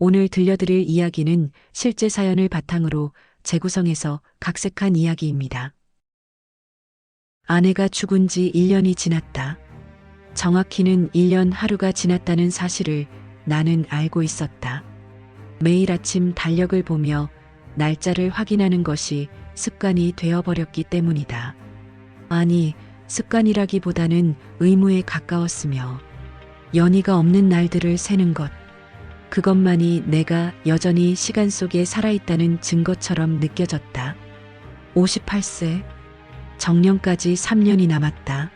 오늘 들려드릴 이야기는 실제 사연을 바탕으로 재구성해서 각색한 이야기입니다. 아내가 죽은 지 1년이 지났다. 정확히는 1년 하루가 지났다는 사실을 나는 알고 있었다. 매일 아침 달력을 보며 날짜를 확인하는 것이 습관이 되어버렸기 때문이다. 아니, 습관이라기보다는 의무에 가까웠으며 연희가 없는 날들을 세는 것. 그것만이 내가 여전히 시간 속에 살아있다는 증거처럼 느껴졌다. 58세. 정년까지 3년이 남았다.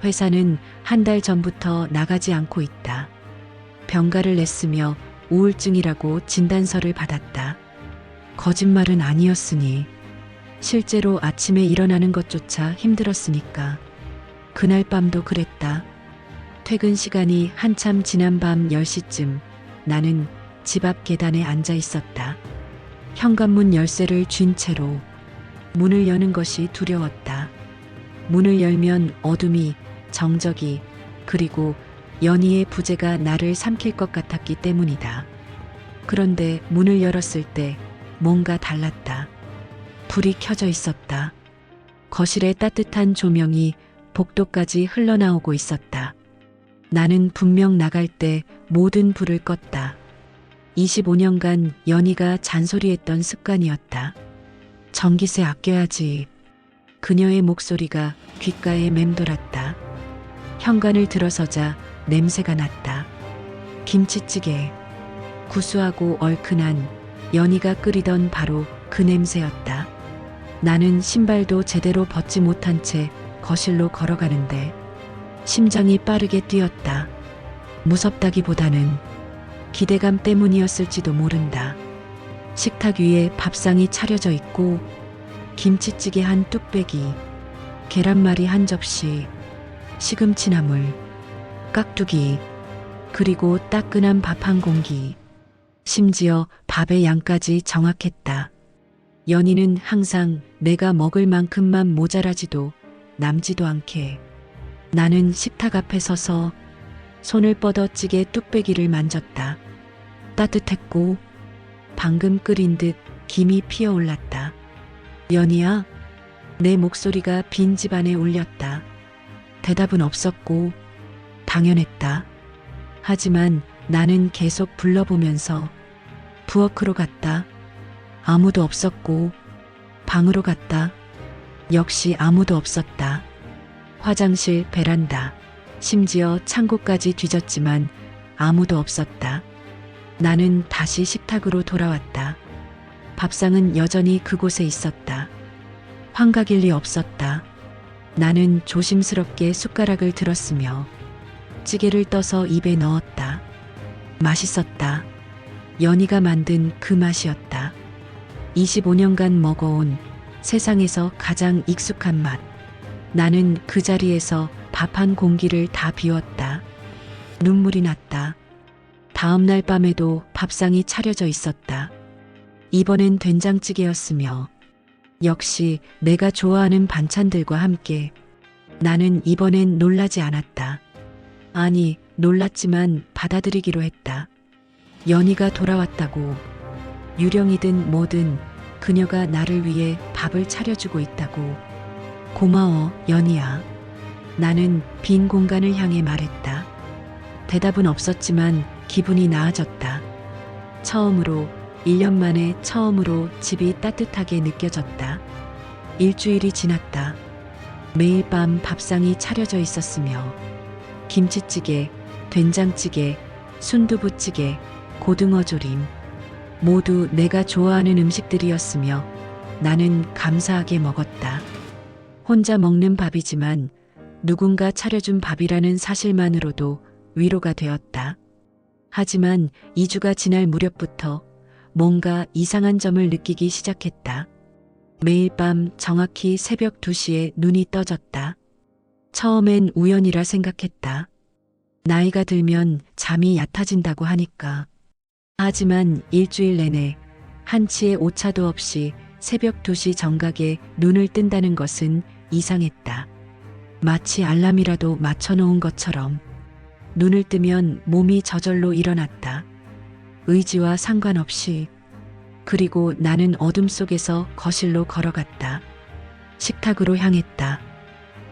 회사는 한 달 전부터 나가지 않고 있다. 병가를 냈으며 우울증이라고 진단서를 받았다. 거짓말은 아니었으니 실제로 아침에 일어나는 것조차 힘들었으니까. 그날 밤도 그랬다. 퇴근 시간이 한참 지난 밤 10시쯤 나는 집 앞 계단에 앉아 있었다. 현관문 열쇠를 쥔 채로 문을 여는 것이 두려웠다. 문을 열면 어둠이, 정적이, 그리고 연희의 부재가 나를 삼킬 것 같았기 때문이다. 그런데 문을 열었을 때 뭔가 달랐다. 불이 켜져 있었다. 거실에 따뜻한 조명이 복도까지 흘러나오고 있었다. 나는 분명 나갈 때 모든 불을 껐다. 25년간 연희가 잔소리했던 습관이었다. 전기세 아껴야지. 그녀의 목소리가 귓가에 맴돌았다. 현관을 들어서자 냄새가 났다. 김치찌개. 구수하고 얼큰한 연희가 끓이던 바로 그 냄새였다. 나는 신발도 제대로 벗지 못한 채 거실로 걸어가는데 심장이 빠르게 뛰었다. 무섭다기보다는 기대감 때문이었을지도 모른다. 식탁 위에 밥상이 차려져 있고 김치찌개 한 뚝배기, 계란말이 한 접시, 시금치나물, 깍두기, 그리고 따끈한 밥 한 공기. 심지어 밥의 양까지 정확했다. 연희는 항상 내가 먹을 만큼만 모자라지도 남지도 않게. 나는 식탁 앞에 서서 손을 뻗어 찌개 뚝배기를 만졌다. 따뜻했고 방금 끓인 듯 김이 피어올랐다. 연희야? 내 목소리가 빈 집안에 울렸다. 대답은 없었고 당연했다. 하지만 나는 계속 불러보면서 부엌으로 갔다. 아무도 없었고 방으로 갔다. 역시 아무도 없었다. 화장실, 베란다, 심지어 창고까지 뒤졌지만 아무도 없었다. 나는 다시 식탁으로 돌아왔다. 밥상은 여전히 그곳에 있었다. 환각일 리 없었다. 나는 조심스럽게 숟가락을 들었으며 찌개를 떠서 입에 넣었다. 맛있었다. 연희가 만든 그 맛이었다. 25년간 먹어온 세상에서 가장 익숙한 맛. 나는 그 자리에서 밥 한 공기를 다 비웠다. 눈물이 났다. 다음 날 밤에도 밥상이 차려져 있었다. 이번엔 된장찌개였으며 역시 내가 좋아하는 반찬들과 함께. 나는 이번엔 놀라지 않았다. 아니, 놀랐지만 받아들이기로 했다. 연희가 돌아왔다고. 유령이든 뭐든 그녀가 나를 위해 밥을 차려주고 있다고. 고마워, 연희야. 나는 빈 공간을 향해 말했다. 대답은 없었지만 기분이 나아졌다. 처음으로, 1년 만에 처음으로 집이 따뜻하게 느껴졌다. 일주일이 지났다. 매일 밤 밥상이 차려져 있었으며 김치찌개, 된장찌개, 순두부찌개, 고등어조림, 모두 내가 좋아하는 음식들이었으며 나는 감사하게 먹었다. 혼자 먹는 밥이지만 누군가 차려준 밥이라는 사실만으로도 위로가 되었다. 하지만 2주가 지날 무렵부터 뭔가 이상한 점을 느끼기 시작했다. 매일 밤 정확히 새벽 2시에 눈이 떠졌다. 처음엔 우연이라 생각했다. 나이가 들면 잠이 얕아진다고 하니까. 하지만 일주일 내내 한치의 오차도 없이 새벽 2시 정각에 눈을 뜬다는 것은 이상했다. 마치 알람이라도 맞춰놓은 것처럼. 눈을 뜨면 몸이 저절로 일어났다. 의지와 상관없이. 그리고 나는 어둠 속에서 거실로 걸어갔다. 식탁으로 향했다.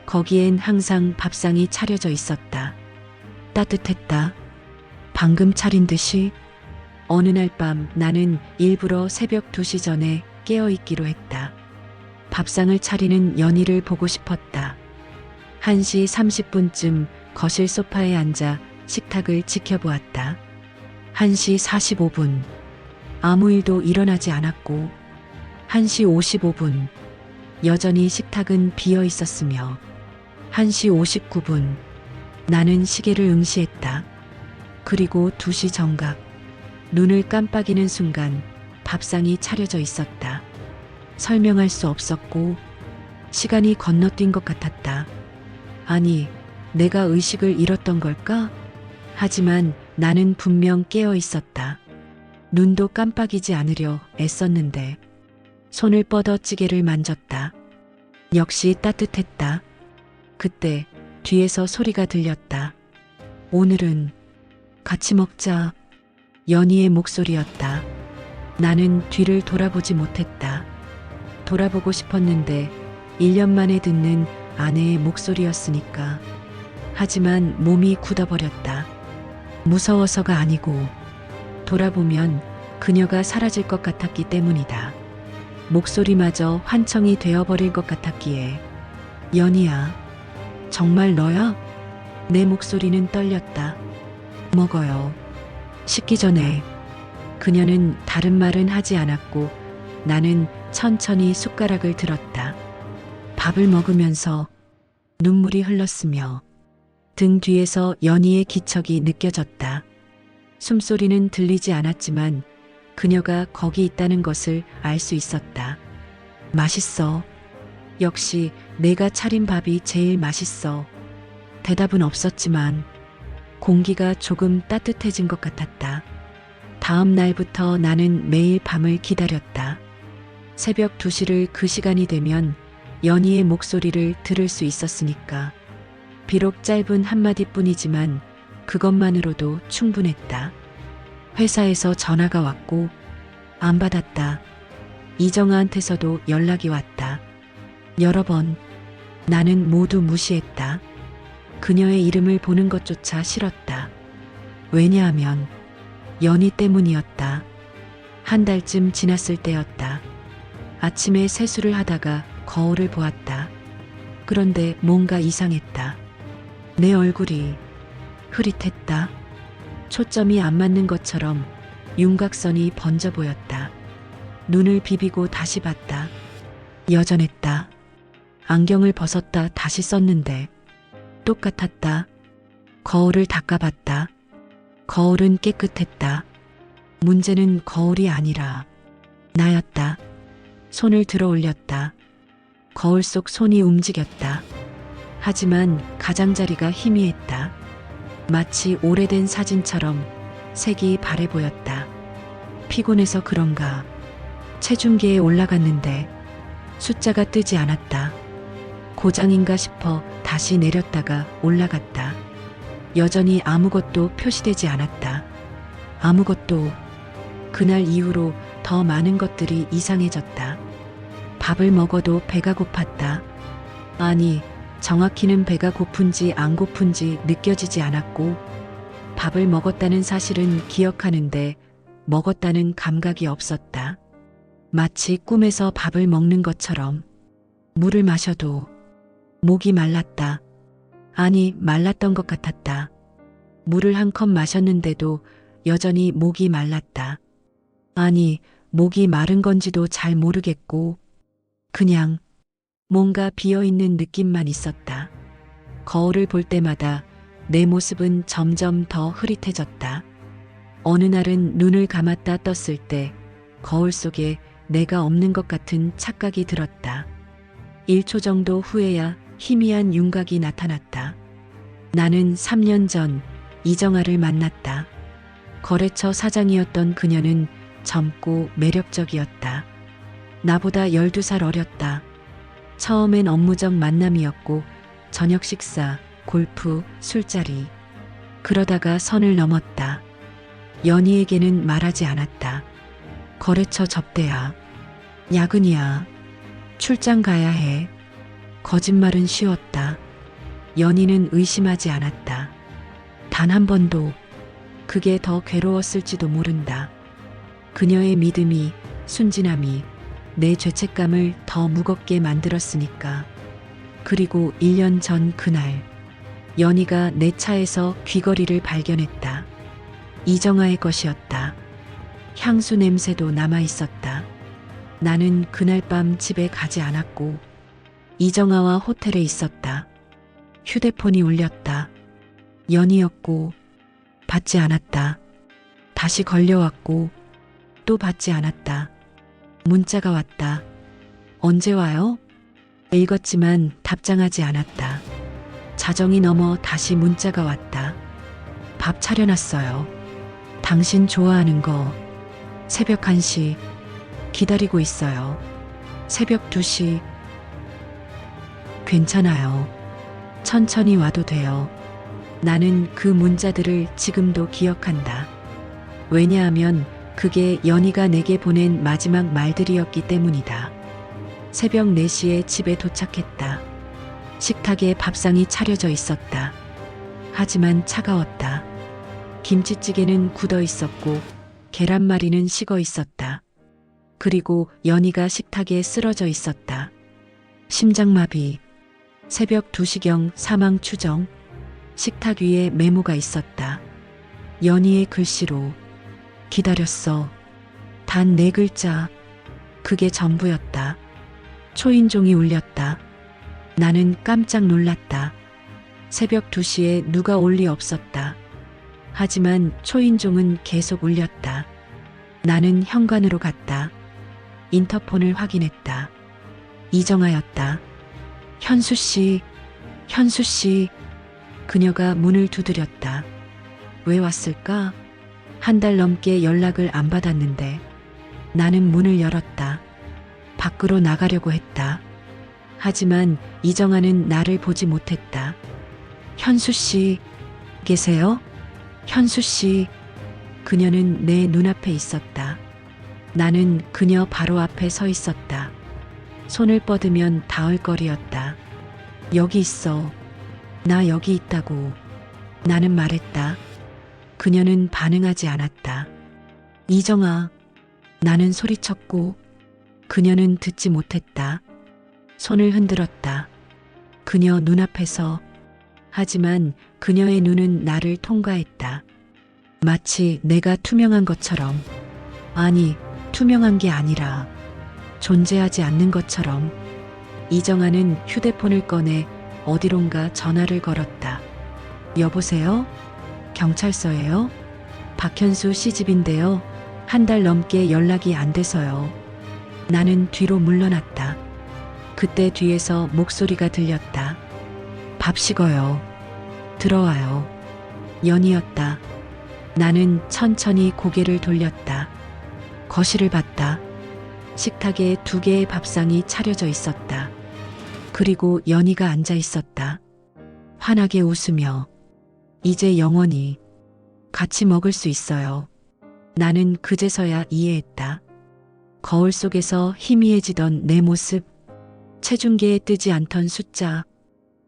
거기엔 항상 밥상이 차려져 있었다. 따뜻했다. 방금 차린 듯이. 어느 날 밤 나는 일부러 새벽 2시 전에 깨어있기로 했다. 밥상을 차리는 연희를 보고 싶었다. 1시 30분쯤 거실 소파에 앉아 식탁을 지켜보았다. 1시 45분. 아무 일도 일어나지 않았고 1시 55분. 여전히 식탁은 비어 있었으며 1시 59분. 나는 시계를 응시했다. 그리고 2시 정각. 눈을 깜빡이는 순간 밥상이 차려져 있었다. 설명할 수 없었고 시간이 건너뛴 것 같았다. 아니, 내가 의식을 잃었던 걸까? 하지만 나는 분명 깨어 있었다. 눈도 깜빡이지 않으려 애썼는데 손을 뻗어 찌개를 만졌다. 역시 따뜻했다. 그때 뒤에서 소리가 들렸다. 오늘은 같이 먹자. 연희의 목소리였다. 나는 뒤를 돌아보지 못했다. 돌아보고 싶었는데 1년 만에 듣는 아내의 목소리였으니까. 하지만 몸이 굳어버렸다. 무서워서가 아니고 돌아보면 그녀가 사라질 것 같았기 때문이다. 목소리마저 환청이 되어버릴 것 같았기에. 연희야, 정말 너야? 내 목소리는 떨렸다. 먹어요. 식기 전에. 그녀는 다른 말은 하지 않았고 나는 천천히 숟가락을 들었다. 밥을 먹으면서 눈물이 흘렀으며 등 뒤에서 연희의 기척이 느껴졌다. 숨소리는 들리지 않았지만 그녀가 거기 있다는 것을 알 수 있었다. 맛있어. 역시 내가 차린 밥이 제일 맛있어. 대답은 없었지만 공기가 조금 따뜻해진 것 같았다. 다음 날부터 나는 매일 밤을 기다렸다. 새벽 2시를 그 시간이 되면 연희의 목소리를 들을 수 있었으니까. 비록 짧은 한마디뿐이지만 그것만으로도 충분했다. 회사에서 전화가 왔고 안 받았다. 이정아한테서도 연락이 왔다. 여러 번. 나는 모두 무시했다. 그녀의 이름을 보는 것조차 싫었다. 왜냐하면 연희 때문이었다. 한 달쯤 지났을 때였다. 아침에 세수를 하다가 거울을 보았다. 그런데 뭔가 이상했다. 내 얼굴이 흐릿했다. 초점이 안 맞는 것처럼 윤곽선이 번져 보였다. 눈을 비비고 다시 봤다. 여전했다. 안경을 벗었다 다시 썼는데 똑같았다. 거울을 닦아봤다. 거울은 깨끗했다. 문제는 거울이 아니라 나였다. 손을 들어 올렸다. 거울 속 손이 움직였다. 하지만 가장자리가 희미했다. 마치 오래된 사진처럼 색이 바래 보였다. 피곤해서 그런가 체중계에 올라갔는데 숫자가 뜨지 않았다. 고장인가 싶어 다시 내렸다가 올라갔다. 여전히 아무것도 표시되지 않았다. 아무것도. 그날 이후로 더 많은 것들이 이상해졌다. 밥을 먹어도 배가 고팠다. 아니, 정확히는 배가 고픈지 안 고픈지 느껴지지 않았고 밥을 먹었다는 사실은 기억하는데 먹었다는 감각이 없었다. 마치 꿈에서 밥을 먹는 것처럼. 물을 마셔도 목이 말랐다. 아니, 말랐던 것 같았다. 물을 한 컵 마셨는데도 여전히 목이 말랐다. 아니, 목이 마른 건지도 잘 모르겠고 그냥 뭔가 비어있는 느낌만 있었다. 거울을 볼 때마다 내 모습은 점점 더 흐릿해졌다. 어느 날은 눈을 감았다 떴을 때 거울 속에 내가 없는 것 같은 착각이 들었다. 1초 정도 후에야 희미한 윤곽이 나타났다. 나는 3년 전 이정아를 만났다. 거래처 사장이었던 그녀는 젊고 매력적이었다. 나보다 12살 어렸다. 처음엔 업무적 만남이었고 저녁 식사, 골프, 술자리. 그러다가 선을 넘었다. 연희에게는 말하지 않았다. 거래처 접대야. 야근이야. 출장 가야 해. 거짓말은 쉬웠다. 연희는 의심하지 않았다. 단 한 번도. 그게 더 괴로웠을지도 모른다. 그녀의 믿음이, 순진함이 내 죄책감을 더 무겁게 만들었으니까. 그리고 1년 전 그날, 연희가 내 차에서 귀걸이를 발견했다. 이정아의 것이었다. 향수 냄새도 남아 있었다. 나는 그날 밤 집에 가지 않았고, 이정아와 호텔에 있었다. 휴대폰이 울렸다. 연희였고, 받지 않았다. 다시 걸려왔고, 또 받지 않았다. 문자가 왔다. 언제 와요? 읽었지만 답장하지 않았다. 자정이 넘어 다시 문자가 왔다. 밥 차려놨어요. 당신 좋아하는 거. 새벽 1시. 기다리고 있어요. 새벽 2시. 괜찮아요. 천천히 와도 돼요. 나는 그 문자들을 지금도 기억한다. 왜냐하면 그게 연희가 내게 보낸 마지막 말들이었기 때문이다. 새벽 4시에 집에 도착했다. 식탁에 밥상이 차려져 있었다. 하지만 차가웠다. 김치찌개는 굳어 있었고 계란말이는 식어 있었다. 그리고 연희가 식탁에 쓰러져 있었다. 심장마비. 새벽 2시경 사망 추정. 식탁 위에 메모가 있었다. 연희의 글씨로. 기다렸어. 단 4글자. 그게 전부였다. 초인종이 울렸다. 나는 깜짝 놀랐다. 새벽 2시에 누가 올 리 없었다. 하지만 초인종은 계속 울렸다. 나는 현관으로 갔다. 인터폰을 확인했다. 이정아였다. 현수 씨, 현수 씨. 그녀가 문을 두드렸다. 왜 왔을까? 1달 넘게 연락을 안 받았는데. 나는 문을 열었다. 밖으로 나가려고 했다. 하지만 이정아는 나를 보지 못했다. 현수 씨, 계세요? 현수 씨. 그녀는 내 눈앞에 있었다. 나는 그녀 바로 앞에 서 있었다. 손을 뻗으면 닿을 거리였다. 여기 있어. 나 여기 있다고. 나는 말했다. 그녀는 반응하지 않았다. 이정아. 나는 소리쳤고 그녀는 듣지 못했다. 손을 흔들었다. 그녀 눈앞에서. 하지만 그녀의 눈은 나를 통과했다. 마치 내가 투명한 것처럼. 아니, 투명한 게 아니라 존재하지 않는 것처럼. 이정아는 휴대폰을 꺼내 어디론가 전화를 걸었다. 여보세요? 경찰서예요? 박현수 씨 집인데요. 1달 넘게 연락이 안 돼서요. 나는 뒤로 물러났다. 그때 뒤에서 목소리가 들렸다. 밥 식어요. 들어와요. 연희였다. 나는 천천히 고개를 돌렸다. 거실을 봤다. 식탁에 2개의 밥상이 차려져 있었다. 그리고 연희가 앉아 있었다. 환하게 웃으며. 이제 영원히 같이 먹을 수 있어요. 나는 그제서야 이해했다. 거울 속에서 희미해지던 내 모습, 체중계에 뜨지 않던 숫자,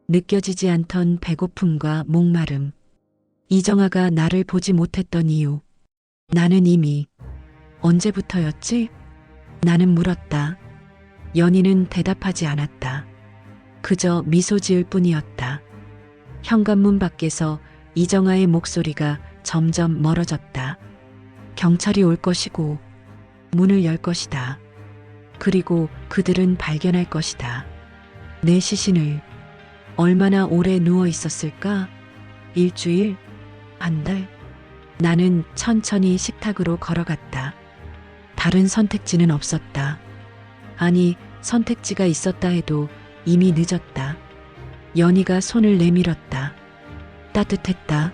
느껴지지 않던 배고픔과 목마름. 이정아가 나를 보지 못했던 이유. 나는 이미. 언제부터였지? 나는 물었다. 연희는 대답하지 않았다. 그저 미소 지을 뿐이었다. 현관문 밖에서 이정아의 목소리가 점점 멀어졌다. 경찰이 올 것이고 문을 열 것이다. 그리고 그들은 발견할 것이다. 내 시신을. 얼마나 오래 누워 있었을까? 1주일? 1달? 나는 천천히 식탁으로 걸어갔다. 다른 선택지는 없었다. 아니, 선택지가 있었다 해도 이미 늦었다. 연희가 손을 내밀었다. 따뜻했다.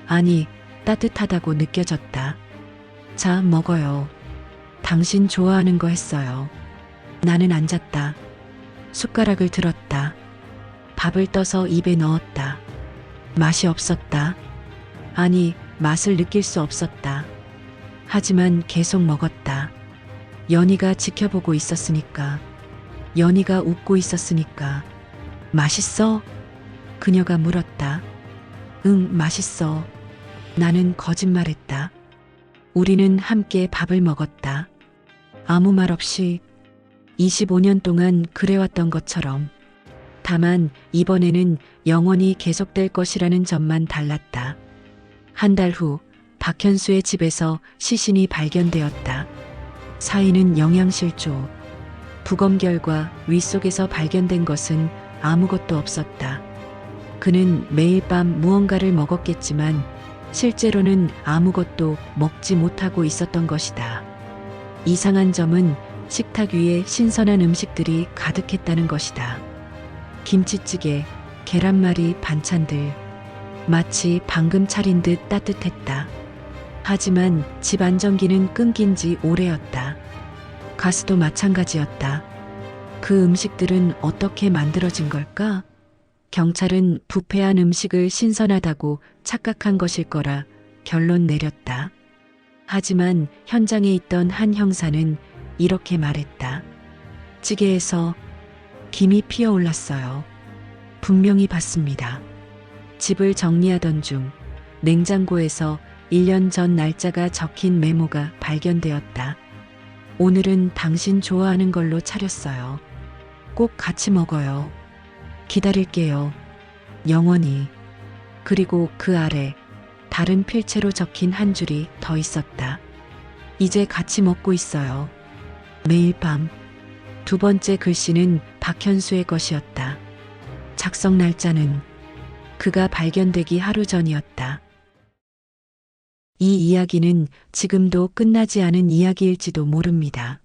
아니, 따뜻하다고 느껴졌다. 자, 먹어요. 당신 좋아하는 거 했어요. 나는 앉았다. 숟가락을 들었다. 밥을 떠서 입에 넣었다. 맛이 없었다. 아니, 맛을 느낄 수 없었다. 하지만 계속 먹었다. 연희가 지켜보고 있었으니까. 연희가 웃고 있었으니까. 맛있어? 그녀가 물었다. 응, 맛있어. 나는 거짓말했다. 우리는 함께 밥을 먹었다. 아무 말 없이 25년 동안 그래왔던 것처럼. 다만 이번에는 영원히 계속될 것이라는 점만 달랐다. 한 달 후 박현수의 집에서 시신이 발견되었다. 사인은 영양실조. 부검 결과 위 속에서 발견된 것은 아무것도 없었다. 그는 매일 밤 무언가를 먹었겠지만 실제로는 아무것도 먹지 못하고 있었던 것이다. 이상한 점은 식탁 위에 신선한 음식들이 가득했다는 것이다. 김치찌개, 계란말이, 반찬들. 마치 방금 차린 듯 따뜻했다. 하지만 집 안전기는 끊긴 지 오래였다. 가스도 마찬가지였다. 그 음식들은 어떻게 만들어진 걸까? 경찰은 부패한 음식을 신선하다고 착각한 것일 거라 결론 내렸다. 하지만 현장에 있던 한 형사는 이렇게 말했다. 찌개에서 김이 피어올랐어요. 분명히 봤습니다. 집을 정리하던 중 냉장고에서 1년 전 날짜가 적힌 메모가 발견되었다. 오늘은 당신 좋아하는 걸로 차렸어요. 꼭 같이 먹어요. 기다릴게요. 영원히. 그리고 그 아래 다른 필체로 적힌 한 줄이 더 있었다. 이제 같이 먹고 있어요. 매일 밤. 두 번째 글씨는 박현수의 것이었다. 작성 날짜는 그가 발견되기 하루 전이었다. 이 이야기는 지금도 끝나지 않은 이야기일지도 모릅니다.